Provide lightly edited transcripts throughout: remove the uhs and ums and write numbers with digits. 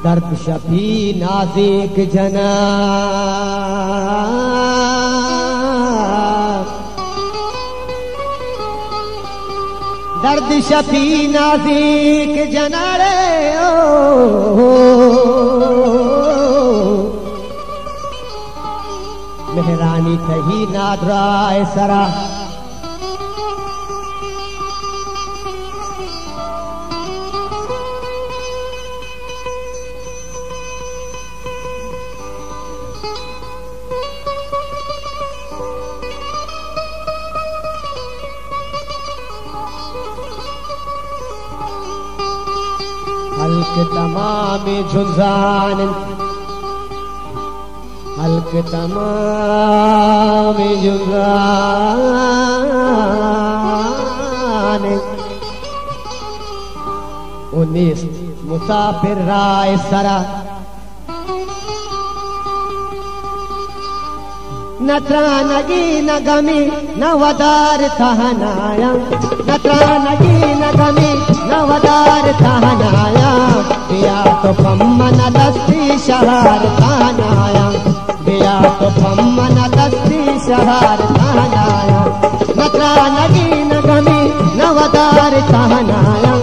दर्द शफी नाज़िक जना दर्द शफी नाज़िक जना रे मेहरानी थही नादराए सरा हल्क तमाम जुज़ान हल्क तमाम जुज़ान उन्नीस मुसाफिर राय सरा नत्रानगी न गमी न वदार तहनाया नत्रानगी न गमी न वदार तहनाया बिया तो पम्मन दस्ती शहर तहनाया बिया तो पम्मन दस्ती शहर तहनाया नत्रानगी न गमी न वदार तहनाया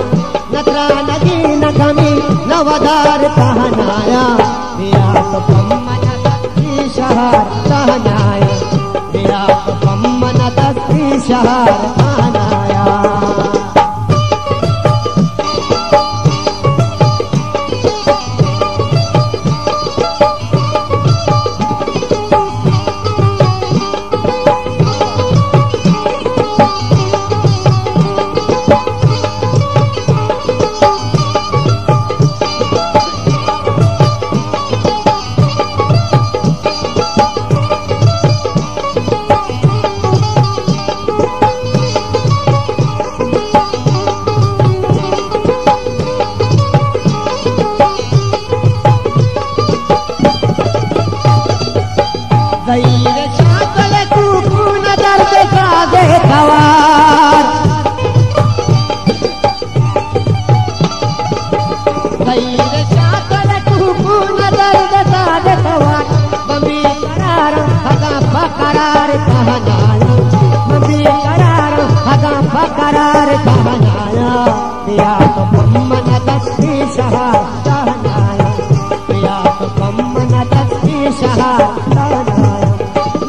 नत्रानगी न गमी न वदार तहनाया बिया तो पम्मन दस्ती शहर तहनाया बिया तो पम्मन दस्ती शहर तहनाया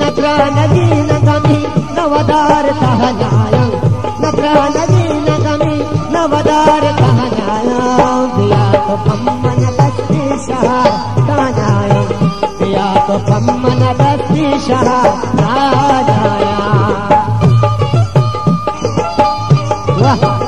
नत्रानगी न गमी न वदार तहनाया नत्रानगी न गमी न वदार तहनाया बिया तो पम्मन दस्ती शहर तहनाया बिया तो पम्मन दस्ती शहर तहनाया वाह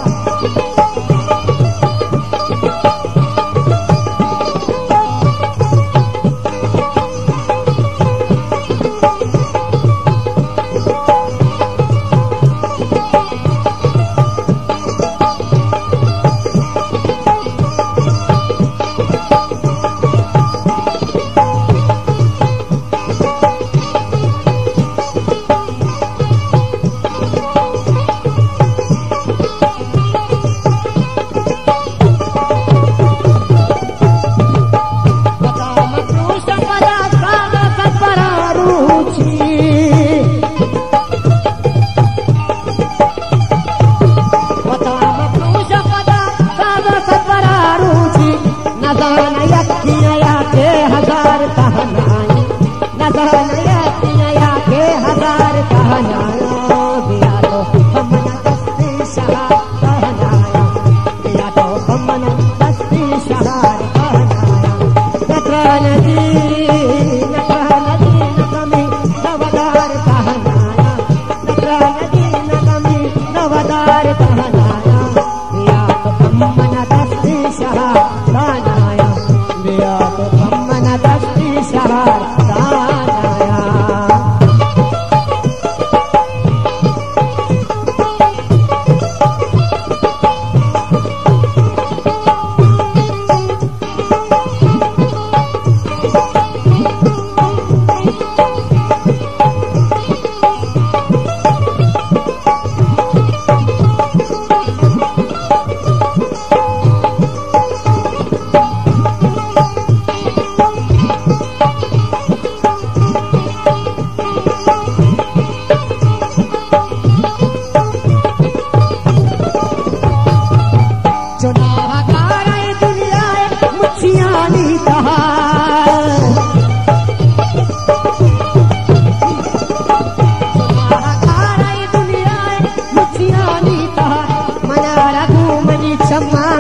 तहा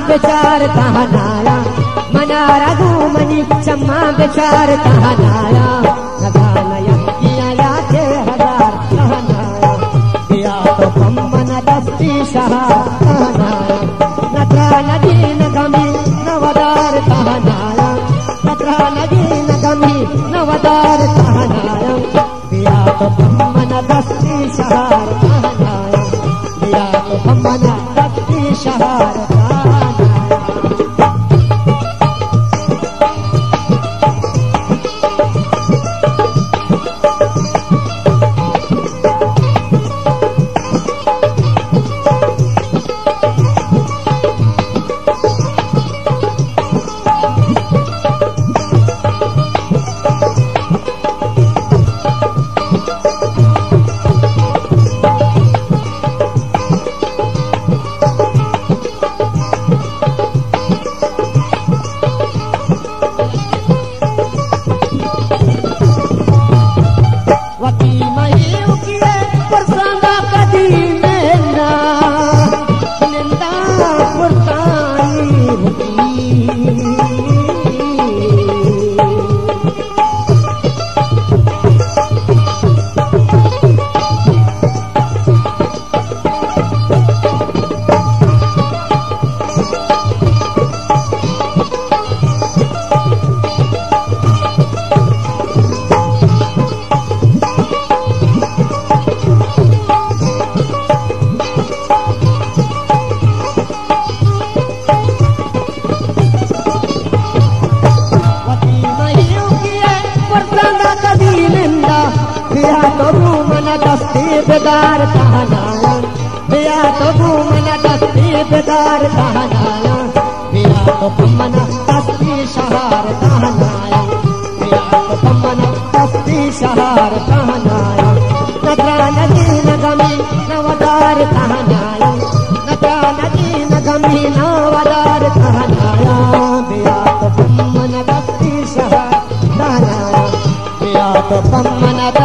बेचार तहनाया मना रघु मनी चम्मा बेचार तहनाया लगानया किया याचे हजार तहनाया किया तो कम्मन दस्ती सहार तहनाया नत्रा नदी नगमी नवदार तहनाया नत्रा नदी नगमी नवदार तहनाया किया तो कम्मन दस्ती सहार तहनाया किया तो कम्मन दस्ती सहार बेदार तहनाया बिया तो घूमन दस्ती बेदार तहनाया बिया तो कम्मन दस्ती सहार तहनाया बिया तो कम्मन दस्ती सहार तहनाया नत्रा नदी नगमी नवदार तहनाया नत्रा नदी नगमी नवदार तहनाया बिया तो कम्मन दस्ती सहार तहनाया बिया तो कम्मन